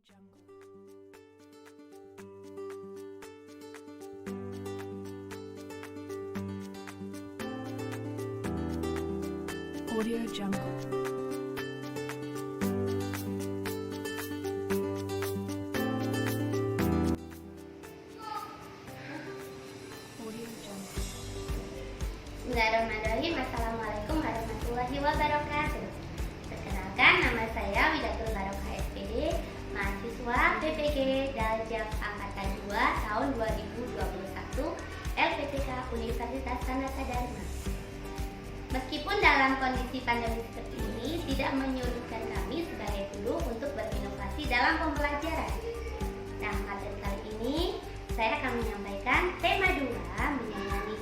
Audio Jungle. Bismillahirrahmanirrahim. Assalamualaikum warahmatullahi wabarakatuh. Perkenalkan, nama saya Widatul Barokah SPD, mahasiswa PPG Daljak Angkatan 2 tahun 2021 LPTK Universitas Sanata Dharma. Meskipun dalam kondisi pandemi seperti ini tidak menyurutkan kami sebagai guru untuk berinovasi dalam pembelajaran. Nah, materi kali ini saya akan menyampaikan tema 2 mengenai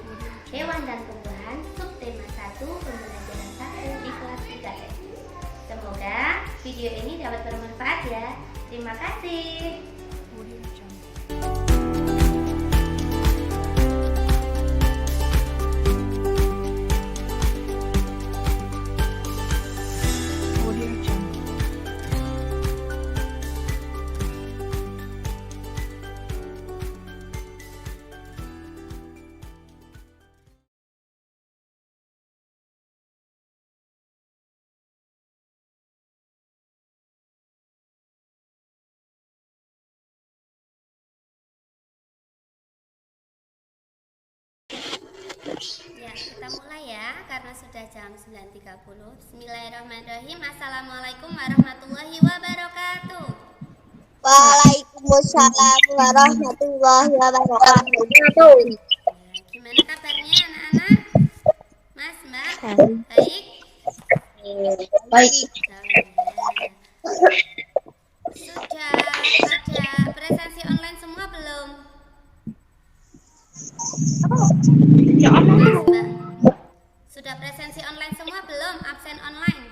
hewan dan tumbuhan, subtema 1 pembelajaran 1 di kelas 3 SD. Semoga video ini dapat bermanfaat ya. Terima kasih. Ya, kita mulai ya, karena sudah jam 9.30. Bismillahirrahmanirrahim. Assalamualaikum warahmatullahi wabarakatuh. Waalaikumsalam warahmatullahi wabarakatuh. Gimana kabarnya anak-anak? Mas, Mbak? Baik? Baik. Sudah ada presensi online semua belum? Mas, Mbak? Sudah presensi online semua belum? Absen online?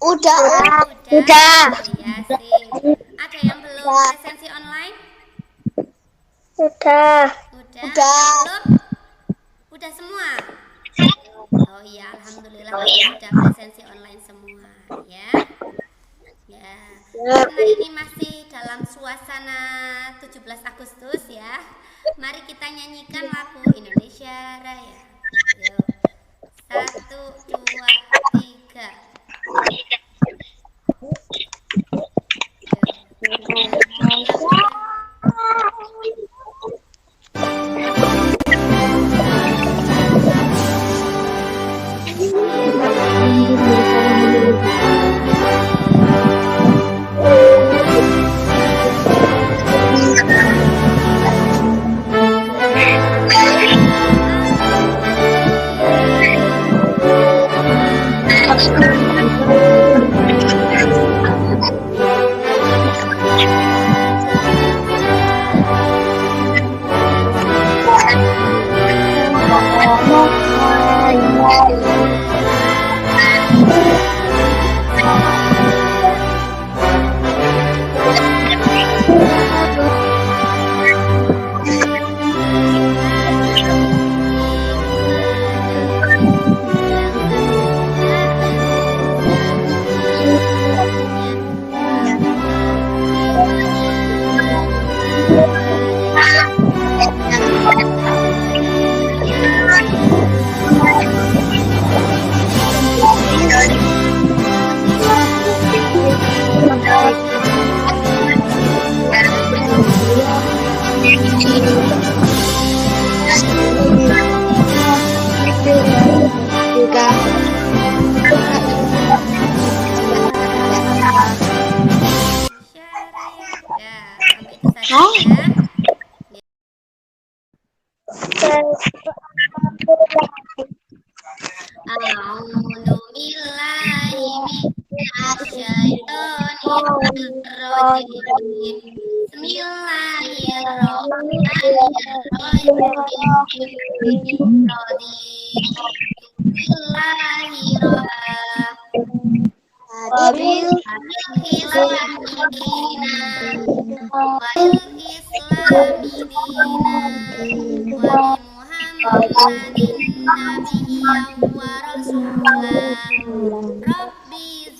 Udah. Udah. Ya, sip. Ada yang belum presensi online? Udah. Belum? Udah semua? Oh iya, alhamdulillah sudah presensi online semua ya. Ya. Karena ini masih dalam suasana 17 Agustus ya. Mari kita nyanyikan lagu Indonesia Raya. Yuk. 1, 2, 3.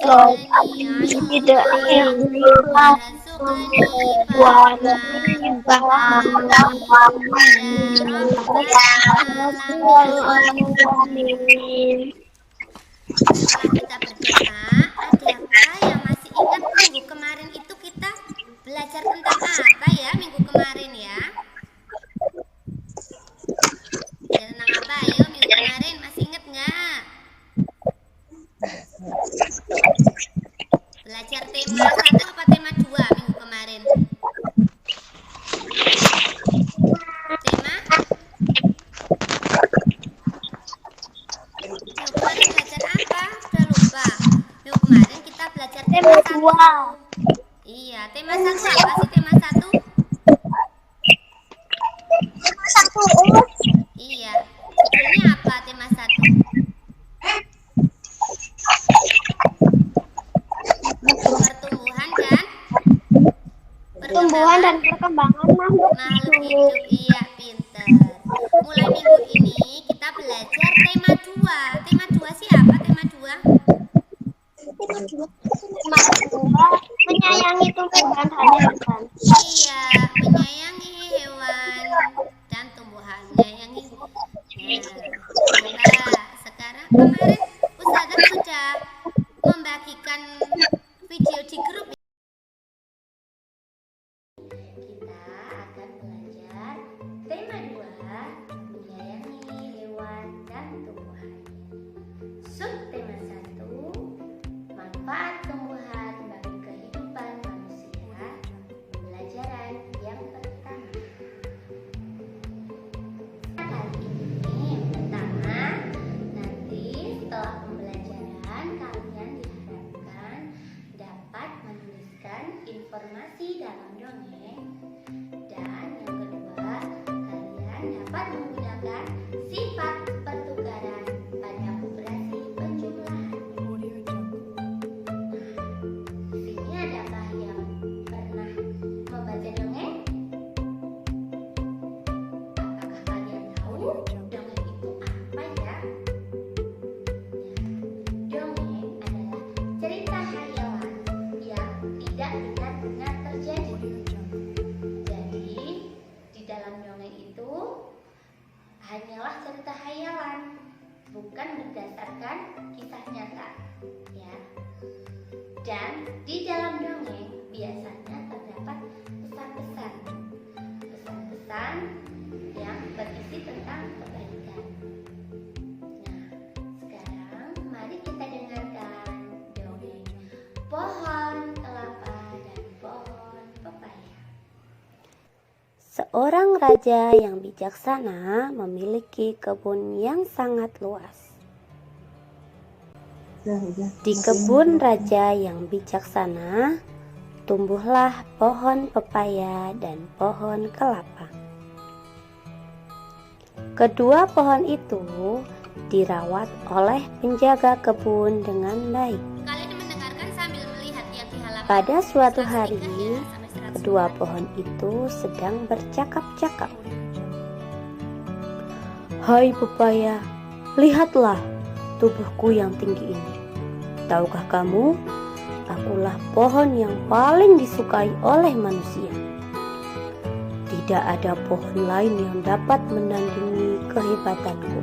tidak Setelah kita berdoa, adakah yang masih ingat minggu kemarin itu kita belajar tentang apa ya minggu kemarin ya? Belajar tentang apa? Ayo minggu kemarin masih ingat nggak? Belajar tema 1 apa tema 2 minggu kemarin? Tema? Minggu kemarin belajar apa? Udah lupa. Minggu kemarin kita belajar tema 1. Iya, tema 1 apa sih tema 1? Iya, judulnya apa tema 1? Pertumbuhan dan perkembangan makhluk hidup. Iya, pinter. Mulai minggu ini kita belajar tema 2. Tema 2 sih apa tema 2? menyayangi tumbuhan dan hewan. Iya, menyayangi hewan dan tumbuhan. Menyayangi. Nah, sekarang kemarin Ustazah sudah membagikan video di grup. Kita akan belajar tema 2, menyayangi hewan dan tumbuhan. Subtema 1, manfaat tumbuhan bagi kehidupan manusia. Pembelajaran yang pertama. Kali ini yang pertama, nanti setelah pembelajaran kalian diharapkan dapat menuliskan informasi dalam dongeng. Dan yang kedua, kalian dapat menggunakan sifat pertukaran pada operasi penjumlahan. Audio Jungle. Di sini adakah yang pernah membaca dongeng? Apakah kalian tahu dongeng itu apa ya? Dongeng adalah cerita khayalan yang tidak benar-benar terjadi. Audio Jungle. Jadi, di dalam dongeng itu hanyalah cerita khayalan, bukan berdasarkan kisah nyata, ya. Dan di dalam dongeng biasanya terdapat pesan-pesan, pesan-pesan yang berisi tentang kebaikan. Nah, sekarang mari kita dengarkan dongeng Pohon Kelapa dan Pohon Pepaya. Seorang raja yang bijaksana memiliki kebun yang sangat luas. Di kebun raja yang bijaksana, tumbuhlah pohon pepaya dan pohon kelapa. Kedua pohon itu dirawat oleh penjaga kebun dengan baik. Kalian mendengarkan sambil melihat ya di halaman. Pada suatu hari, kedua pohon itu sedang bercakap-cakap. Hai pepaya, lihatlah tubuhku yang tinggi ini. Tahukah kamu, akulah pohon yang paling disukai oleh manusia. Tidak ada pohon lain yang dapat menandingi kehebatanku.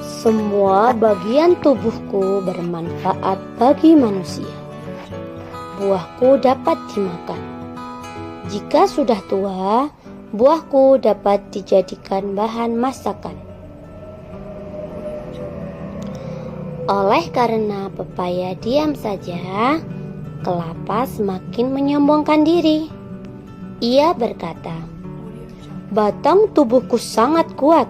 Semua bagian tubuhku bermanfaat bagi manusia. Buahku dapat dimakan. Jika sudah tua, buahku dapat dijadikan bahan masakan. Oleh karena pepaya diam saja, kelapa semakin menyombongkan diri. Ia berkata, "Batang tubuhku sangat kuat.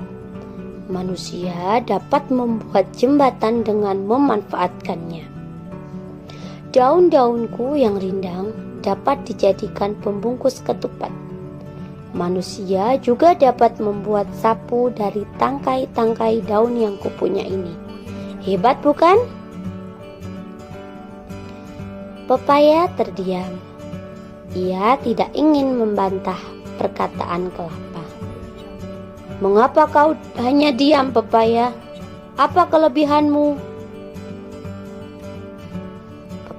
Manusia dapat membuat jembatan dengan memanfaatkannya. Daun-daunku yang rindang dapat dijadikan pembungkus ketupat. Manusia juga dapat membuat sapu dari tangkai-tangkai daun yang kupunya ini. Hebat bukan?" Pepaya terdiam. Ia tidak ingin membantah perkataan kelapa. "Mengapa kau hanya diam, pepaya? Apa kelebihanmu?"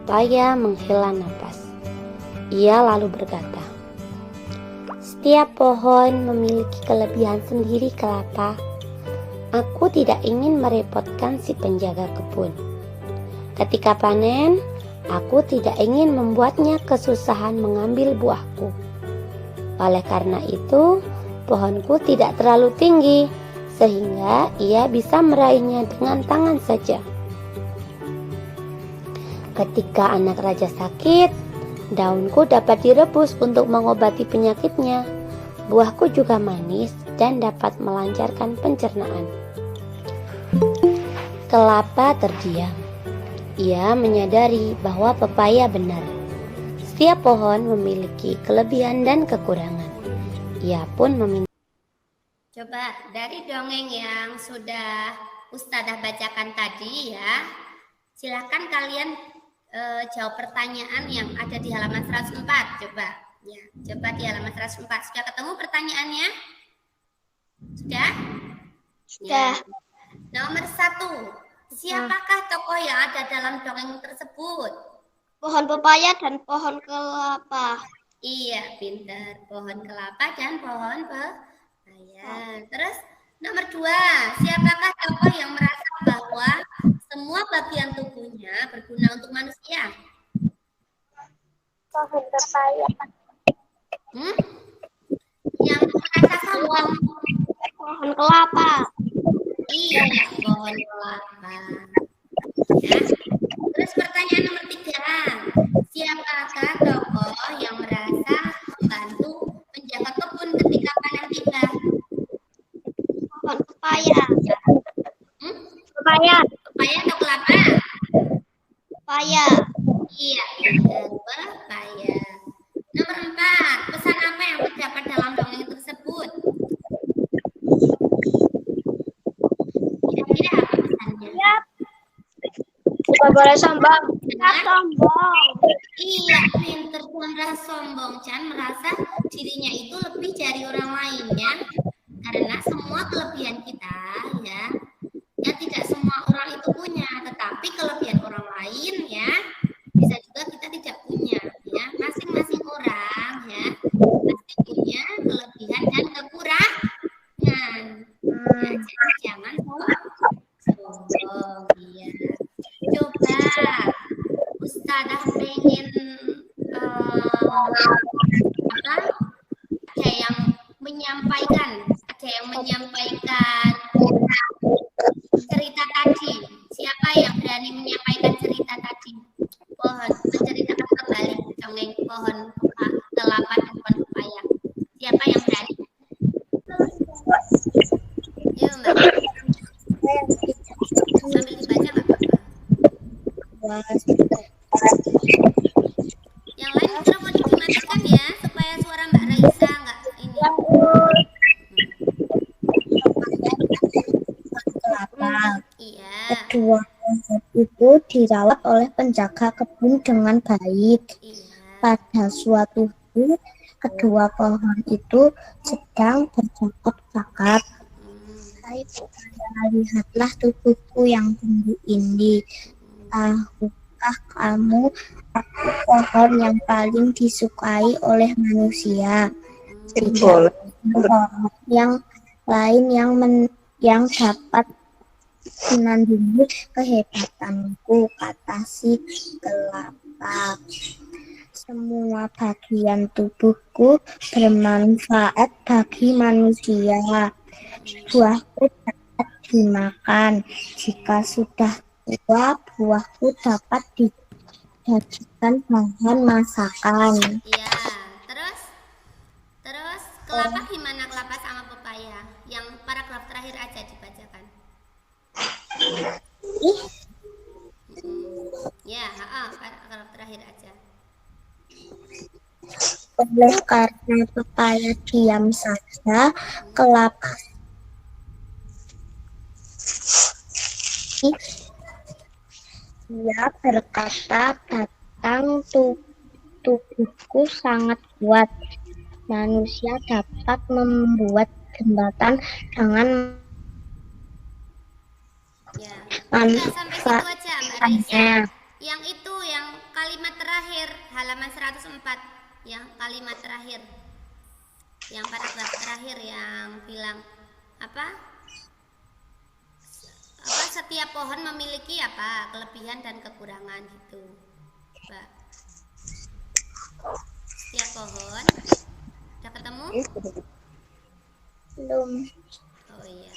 pepaya menghela napas. Ia lalu berkata, "Setiap pohon memiliki kelebihan sendiri kelapa. Aku tidak ingin merepotkan si penjaga kebun. Ketika panen, aku tidak ingin membuatnya kesusahan mengambil buahku. Oleh karena itu, pohonku tidak terlalu tinggi, sehingga ia bisa meraihnya dengan tangan saja. Ketika anak raja sakit, daunku dapat direbus untuk mengobati penyakitnya. Buahku juga manis dan dapat melancarkan pencernaan." Kelapa terdiam. Ia menyadari bahwa pepaya benar. Setiap pohon memiliki kelebihan dan kekurangan. Ia pun meminta. Coba dari dongeng yang sudah Ustadzah bacakan tadi ya, silakan kalian jawab pertanyaan yang ada di halaman 104. Coba ya, coba di halaman 104. Sudah ketemu pertanyaannya? Sudah? Sudah. Ya. Nomor 1. Siapakah tokoh yang ada dalam dongeng tersebut? Pohon pepaya dan pohon kelapa. Iya, pintar. Pohon kelapa dan pohon pepaya. Terus nomor 2. Siapakah tokoh yang merasa bahwa semua bagian tubuhnya berguna untuk manusia? Pohon pepaya. Yang merasa sombong? Pohon kelapa. Iya, pohon kelapa. Ya. Terus pertanyaan nomor 3. Siapakah tokoh yang merasa membantu menjaga kebun ketika panen tiba? Pohon pepaya. Pepaya. Pepaya atau kelapa? Pepaya. Iya, benar, pepaya. Nomor 4. Pesan apa yang terdapat dalam dongeng tersebut? Kira-kira apa pesannya? Tidak boleh sombong. Tidak sombong. Iya, pinter. Jangan sombong. Jangan merasa dirinya itu lebih dari orang lain ya. Karena semua kelebihan kita ya tidak semua orang itu punya. Tetapi kelebihan orang lain ya bisa juga kita tidak punya ya. Masing-masing orang ya pasti punya kelebihan dan kekurangan. Ya, jadi jangan sombong. Iya. Coba Ustadzah pengen ada yang menyampaikan cerita tadi. Siapa yang berani menyampaikan cerita tadi? Menceritakan kembali dongeng pohon kelapa dan pohon pepaya. Siapa yang berani? Yuk, Mbak. Sambil dibaca nggak apa-apa. Yang lain mikrofon dimatikan ya, supaya suara Mbak Raisa nggak ini. Iya. Kedua pohon itu dirawat oleh penjaga kebun dengan baik. Iya. Pada suatu hari, kedua pohon itu sedang bercakap-cakap. Hai pepaya, lihatlah tubuhku yang tinggi ini. Tahukah kamu, aku pohon yang paling disukai oleh manusia. Tidak pohon yang lain yang dapat menandingi kehebatanku, kata si kelapa. Semua bagian tubuhku bermanfaat bagi manusia. Buahku dapat dimakan. Jika sudah tua, buahku dapat dijadikan bahan masakan. Iya. Terus kelapa gimana, kelapa sama pepaya? Yang paragraf terakhir aja dibacakan. Ya, paragraf terakhir aja. Oleh karena pepaya diam saja, kelapa dia berkata, batang tubuhku sangat kuat. Manusia dapat membuat jembatan dengan Ya. Sampai situ aja Mbak Raisa. Yang itu yang kalimat terakhir halaman 104, yang kalimat terakhir, yang paragraf terakhir yang bilang apa setiap pohon memiliki apa kelebihan dan kekurangan gitu, Mbak. Setiap pohon udah ketemu? Belum. Oh iya.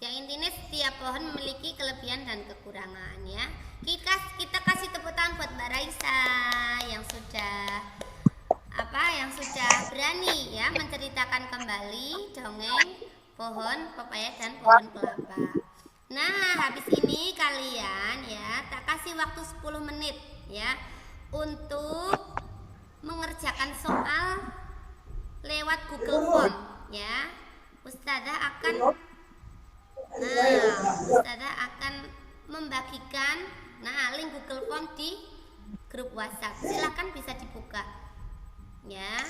Yang intinya setiap pohon memiliki kelebihan dan kekurangan ya. Kita kasih tepuk tangan buat Mbak Raisa yang sudah berani ya menceritakan kembali dongeng pohon pepaya dan pohon kelapa. Nah, habis ini kalian ya tak kasih waktu 10 menit ya untuk mengerjakan soal lewat Google Form ya. Ustazah akan membagikan link Google Form di grup WhatsApp. Silahkan bisa dibuka ya.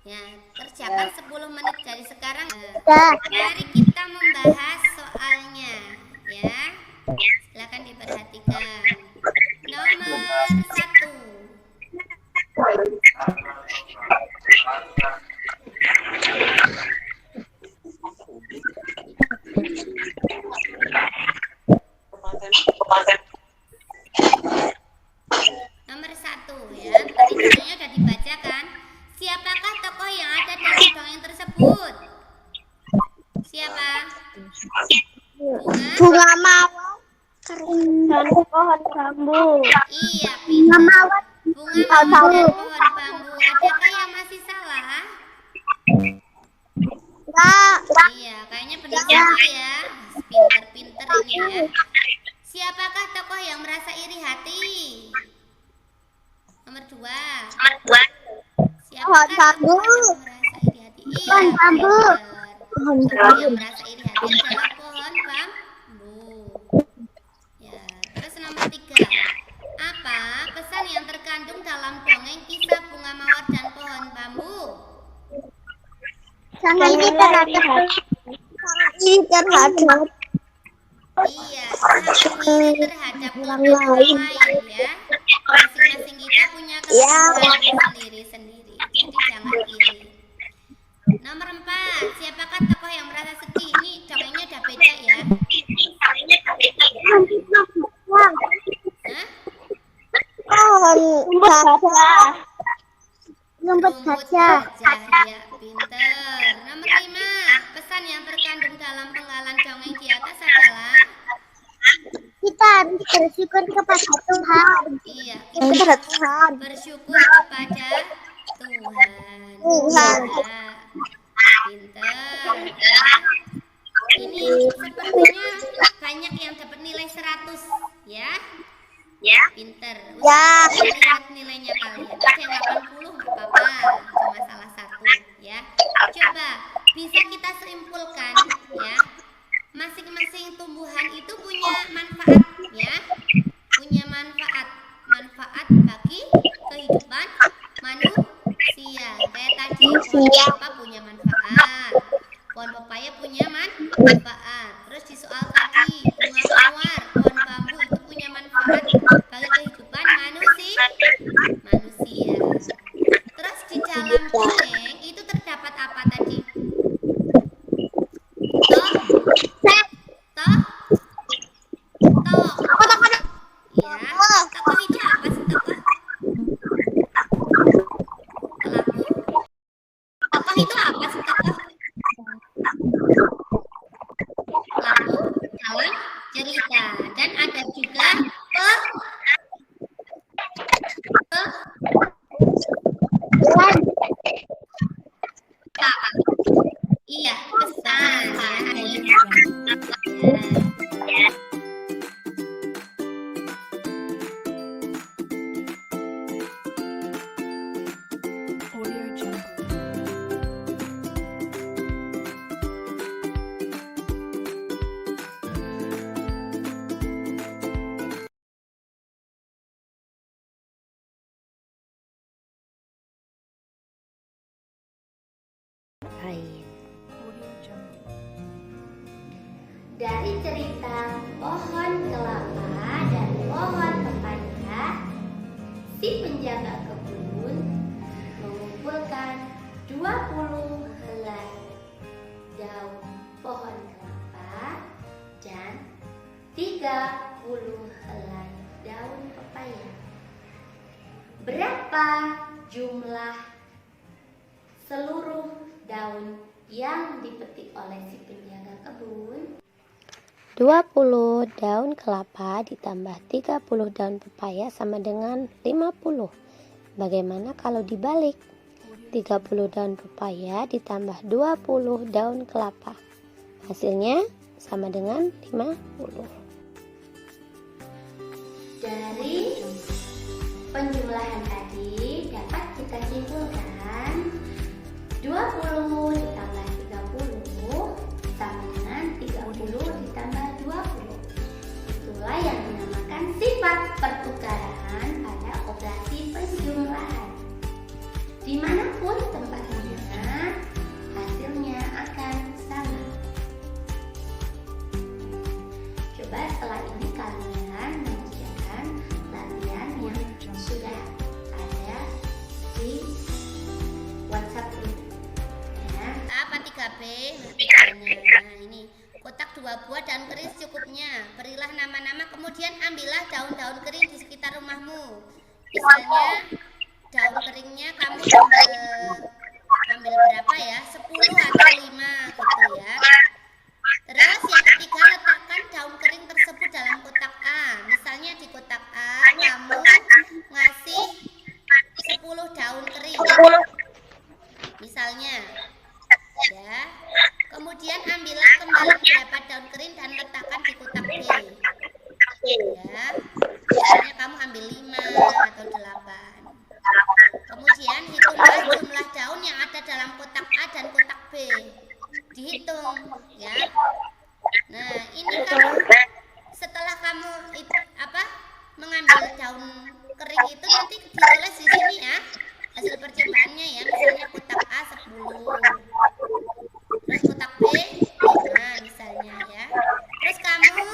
Ya, kerjakan 10 menit dari sekarang. Mari kita membahas soalnya ya. Silahkan diperhatikan. Nomor 1. Nomor 1 ya, tadi dongengnya udah dibacakan. Siapakah tokoh yang ada dalam dongeng tersebut? Siapa? Bunga mawar dan pohon bambu. Iya, pintar. Bunga mawar dan pohon bambu. Adakah yang masih salah? Enggak. Iya, kayaknya benar semua ya. Pinter-pinter ini ya. Siapakah tokoh yang merasa iri hati? Nomor 2. Siapakah tokoh yang merasa iri hati? Iya, pinter. Tokoh yang merasa iri hati adalah pohon bambu. Ya, terus nomor 3. Apa pesan yang terkandung dalam dongeng kisah bunga mawar dan pohon bambu? Sangat ini terhadap Iya, sangat iri terhadap orang lain ya. Masing-masing kita punya kelebihan sendiri-sendiri. Jadi jangan iri. Nomor 4, siapakah tokoh yang merasa sedih? Ini dongengnya udah beda ya. Hah? Rumput gajah. Ya, pinter. Nomor 5, pesan yang terkandung dalam penggalan dongeng di atas adalah Kita harus bersyukur kepada Tuhan. iya, Kepada Tuhan. bersyukur kepada Tuhan. Tuhan. Ya, pinter. Ya. Ini sepertinya banyak yang dapat nilai 100 ya. Ya, pinter. Ya. Lihat nilainya kalian. Ada yang 80 nggak apa-apa, cuma salah 1 ya. Coba bisa kita simpulkan ya. Masing-masing tumbuhan itu punya manfaat ya. Punya manfaat bagi kehidupan manusia. Kayak tadi pohon kelapa punya manfaat. Pohon pepaya punya manfaat. Terus di soal tadi bunga mawar, pohon bambu itu punya manfaat bagi kehidupan manusia. Terus di dalam dongeng itu terdapat apa tadi? Toh? Ya, tokoh itu apa sih tokoh? Tokoh itu apa sih tokoh? Pelaku dalam cerita, dan ada juga iya, pesan ya, ada ya. Audio Jungle. Baik. Audio Jungle. Dari cerita pohon kelapa dan pohon pepaya, si penjaga kebun mengumpulkan 20 helai daun pohon kelapa dan 30 helai daun pepaya. Berapa jumlah seluruh daun yang dipetik oleh si penjaga kebun? 20 daun kelapa ditambah 30 daun pepaya sama dengan 50. Bagaimana kalau dibalik? 30 daun pepaya ditambah 20 daun kelapa. Hasilnya sama dengan 50. Dari penjumlahan tadi dapat kita simpulkan 20 ditambah 30 sama dengan 30 ditambah 20. Itulah yang dinamakan sifat pertukaran pada operasi penjumlahan. Dimanapun tempatnya, hasilnya akan sama. Coba setelah ini kalian mengerjakan latihan yang sudah ada di WhatsApp ini. Ya. Apa 3B? Nah, ini kotak 2 buah daun kering secukupnya. Berilah nama-nama, kemudian ambillah daun-daun kering di sekitar rumahmu. Misalnya daun keringnya kamu ambil berapa ya? 10 atau 5 gitu ya. Terus yang ketiga, letakkan daun kering tersebut dalam kotak A. Misalnya di kotak A kamu ngasih 10 daun kering. Misalnya ya. Kemudian ambillah kembali beberapa daun kering dan letakkan di kotak B. Ya. Misalnya kamu ambil 5 atau 8. Kemudian hitunglah jumlah daun yang ada dalam kotak A dan kotak B. Dihitung ya. Nah, ini kamu setelah kamu mengambil daun kering itu nanti ditulis di sini ya. Hasil percobaannya ya. Misalnya kotak A 10. Terus kotak B 5 misalnya ya. Terus kamu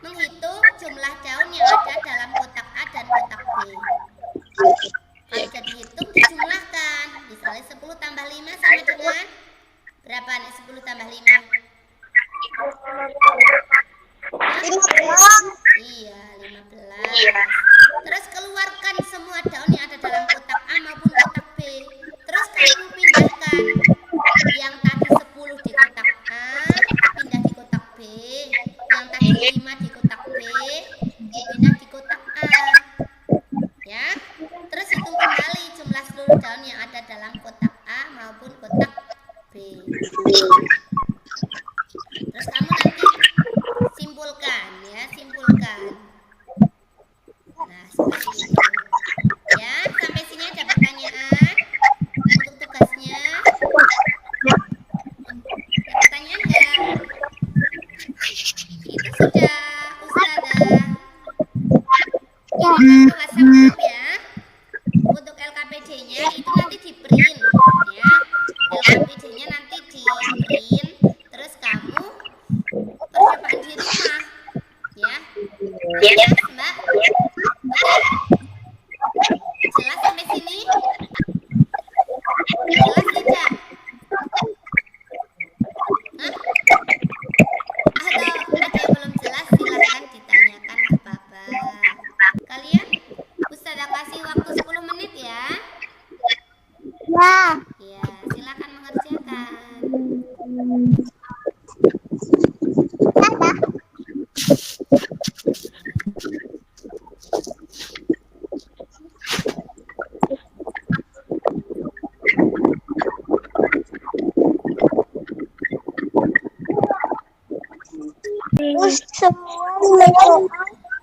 menghitung jumlah daun yang ada dalam kotak A dan kotak B. Kalau sudah dihitung, dijumlahkan. Misalnya 10 tambah 5 sama dengan berapa nih 10 tambah 5? Iya, 15. Terus keluarkan semua daun yang ada dalam kotak A maupun kotak B. Terus kamu pindahkan yang tadi 10 di kotak A, pindah di kotak B. Yang tadi 5 di kotak B, dipindah di kotak A. Ya. Terus hitung kembali jumlah seluruh daun yang ada dalam kotak A maupun kotak B. Terus kamu nanti simpulkan ya, simpulkan. Nah, seperti itu. Ya, sampai sini ada pertanyaan untuk tugasnya. Ada pertanyaan enggak? Itu sudah Ustazah kirimkan ke WhatsApp group ya. Untuk LKPD-nya itu nanti di print ya. LKPD-nya nanti di print, terus kamu percobaan di rumah ya. Jelas Mbak? Jelas sampai sini? Jelas tidak? Hah? Atau ada yang belum jelas, silahkan ditanyakan ke Bapak. Kalian Ustazah kasih waktu 10 menit ya. Ya. Ya, silakan mengerjakan.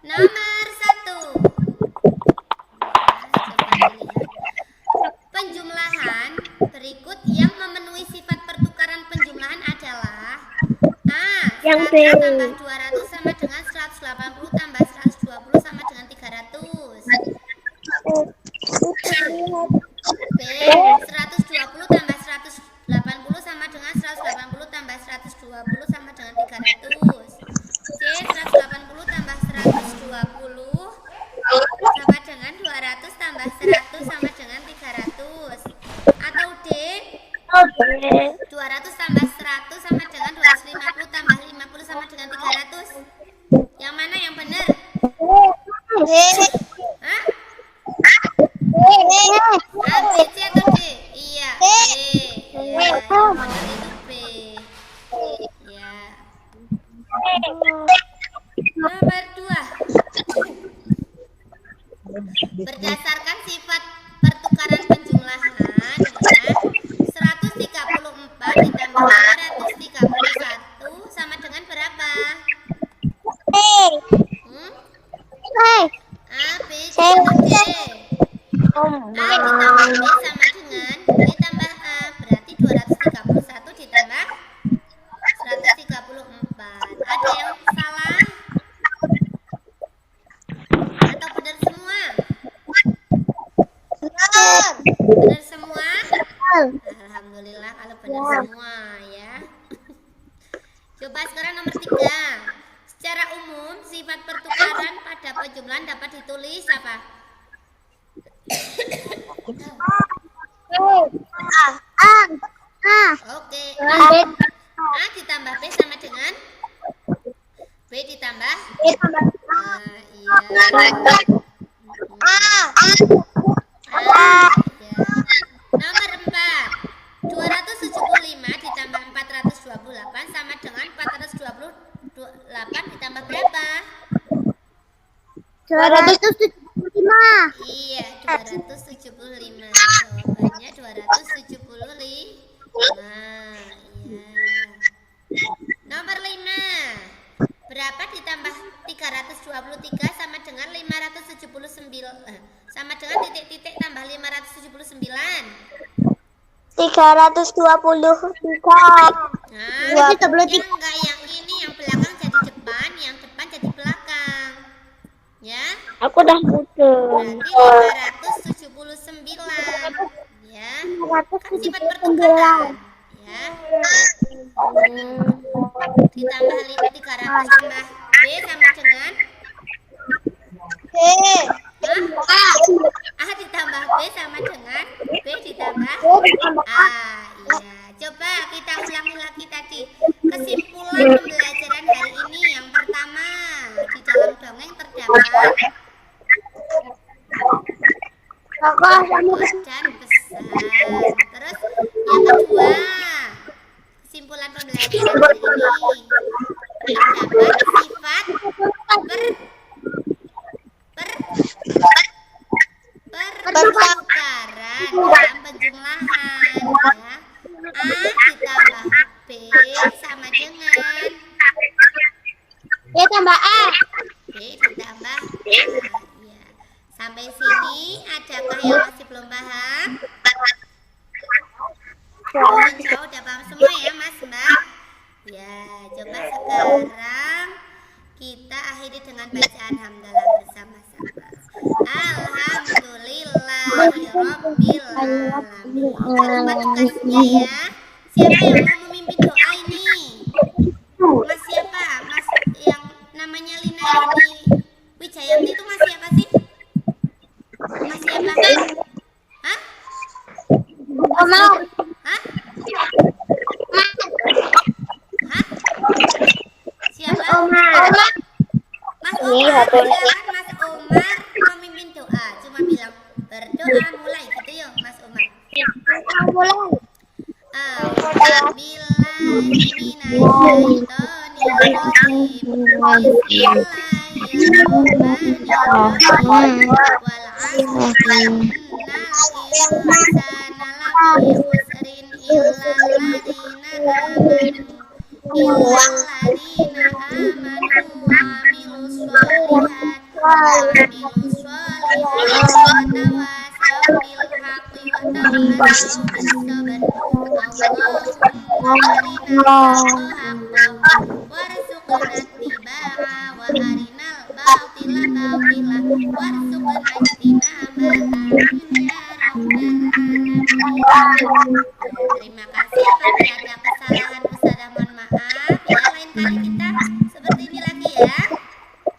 Nomor 1. Penjumlahan berikut yang memenuhi sifat pertukaran penjumlahan adalah A. Yang 100 B. tambah 200 sama dengan 180 tambah 120 sama dengan 300. B. 120 tambah 180 sama dengan 180 tambah 120 sama dengan 300. C. 180 tambah 120 sama dengan 200 tambah sama dengan B tambah A. Berarti 231 ditambah 134. Ada yang salah? Atau benar semua? Benar semua? Alhamdulillah kalau benar semua ya. Coba sekarang nomor 3. Secara umum sifat pertukaran pada penjumlahan dapat ditulis apa? Oke. A ditambah B sama dengan B ditambah iya. Nomor 4. 275 ditambah 428 sama dengan 428 ditambah berapa? 275. Iya, 275. Jawabannya 275. Iya. Nomor 5. Berapa ditambah 323 sama dengan 579? Sama dengan titik-titik tambah 579. 323. Nah, enggak yang ini yang belakang jadi depan, yang depan jadi belakang. Ya. Aku udah muter. Berarti 579. Ya. Kan sifat pertukaran. Ya. Ditambah 300 tambah B sama dengan A ditambah B sama dengan B ditambah A. Iya. Coba kita ulangi lagi tadi. Kesimpulan pembelajaran hari ini yang pertama, di dalam dongeng terdapat tokoh dan pesan. Terus yang kedua, kesimpulan pembelajaran hari ini terdapat sifat pertukaran dalam penjumlahan ya. A ditambah B sama dengan B tambah A. B ditambah A. Ya. Sampai sini adakah yang masih belum paham? Insya Allah udah paham semua ya Mas Mbak. Ya, coba sekarang kita akhiri dengan bacaan hamdalah bersama-sama. Alhamdulillahirabbil alamin. Coba tugasnya ya. Siapa yang mau memimpin doa ini? Mas siapa? Mas yang namanya Lina ini Wijayanti itu Mas siapa sih? Mas siapa? Hah? Omar. Hah? Hah? Siapa? Omar. Mas Omar, silakan Mas Omar memimpin doa. Cuma bilang berdoa mulai gitu ya Mas Omar. Mulai. Terima kasih. Apabila ada kesalahan Ustazah mohon maaf. Ya, lain kali kita seperti ini lagi ya,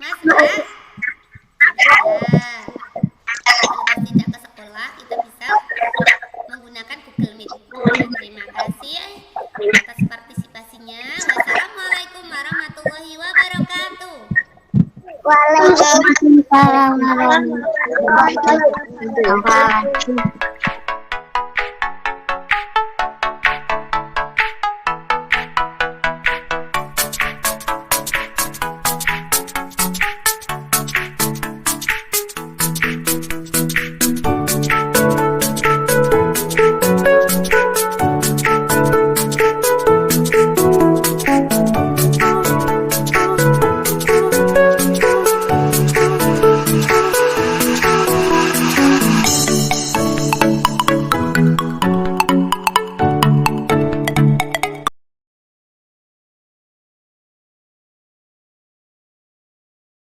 Mas Mbak. Kalau tidak ke sekolah kita bisa menggunakan Google Meet. Terima kasih atas partisipasinya. Wassalamualaikum warahmatullahi wabarakatuh. Waalaikumsalam warahmatullahi wabarakatuh.